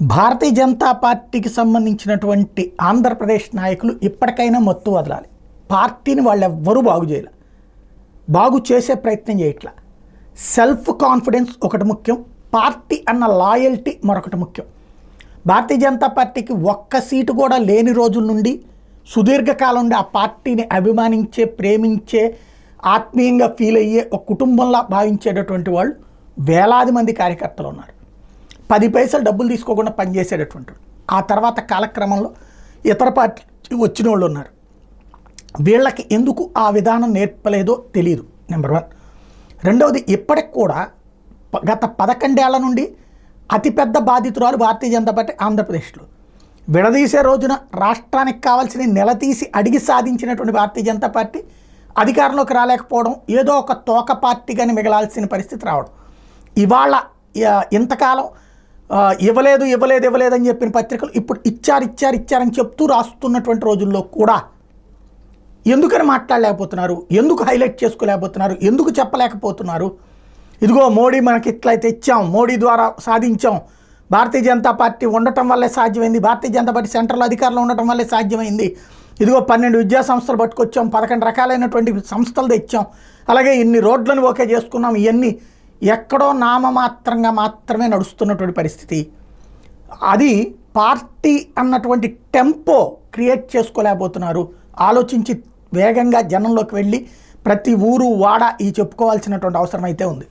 భారతీయ జనతా పార్టీకి సంబంధించినటువంటి ఆంధ్రప్రదేశ్ నాయకులు ఇప్పటికైనా మత్తు వదలాలి. పార్టీని వాళ్ళెవ్వరూ బాగు చేసే ప్రయత్నం చేయట్లా. సెల్ఫ్ కాన్ఫిడెన్స్ ఒకటి ముఖ్యం, పార్టీ అన్న లాయల్టీ మరొకటి ముఖ్యం. భారతీయ జనతా పార్టీకి ఒక్క సీటు కూడా లేని రోజుల నుండి సుదీర్ఘకాలం నుండి ఆ పార్టీని అభిమానించే, ప్రేమించే, ఆత్మీయంగా ఫీల్ అయ్యే ఒక కుటుంబంలా భావించేటటువంటి వాళ్ళు వేలాది మంది కార్యకర్తలు ఉన్నారు. 10 పైసలు డబ్బులు తీసుకోకుండా పనిచేసేటటువంటి. ఆ తర్వాత కాలక్రమంలో ఇతర పార్టీ వచ్చిన వాళ్ళు ఉన్నారు. వీళ్ళకి ఎందుకు ఆ విధానం నేర్పలేదో తెలియదు. నెంబర్ 1. రెండవది, ఇప్పటికి కూడా గత 11 ఏళ్ల నుండి అతిపెద్ద బాధితురాలు భారతీయ జనతా పార్టీ ఆంధ్రప్రదేశ్లో. విడదీసే రోజున రాష్ట్రానికి కావాల్సిన నిలదీసి అడిగి సాధించినటువంటి భారతీయ జనతా పార్టీ అధికారంలోకి రాలేకపోవడం, ఏదో ఒక తోక పార్టీగానే మిగలాల్సిన పరిస్థితి రావడం. ఇవాళ ఇంతకాలం ఇవ్వలేదు అని చెప్పిన పత్రికలు ఇప్పుడు ఇచ్చారని చెప్తూ రాస్తున్నటువంటి రోజుల్లో కూడా ఎందుకని మాట్లాడలేకపోతున్నారు, ఎందుకు హైలైట్ చేసుకోలేకపోతున్నారు, ఎందుకు చెప్పలేకపోతున్నారు? ఇదిగో మోడీ మనకి ఇట్లయితే ఇచ్చాం, మోడీ ద్వారా సాధించాం, భారతీయ జనతా పార్టీ ఉండటం వల్లే సాధ్యమైంది, భారతీయ జనతా పార్టీ సెంట్రల్ అధికారంలో ఉండటం వల్లే సాధ్యమైంది, ఇదిగో 12 విద్యా సంస్థలు పట్టుకొచ్చాం, 11 రకాలైనటువంటి సంస్థలు తెచ్చాం, అలాగే ఇన్ని రోడ్లను ఓకే చేసుకున్నాం. ఇవన్నీ ఎక్కడో నామమాత్రంగా మాత్రమే నడుస్తున్నటువంటి పరిస్థితి. అది పార్టీ అన్నటువంటి టెంపో క్రియేట్ చేసుకోలేకపోతున్నారు. ఆలోచించి వేగంగా జనంలోకి వెళ్ళి ప్రతి ఊరు వాడ ఈ చెప్పుకోవాల్సినటువంటి అవసరం అయితే ఉంది.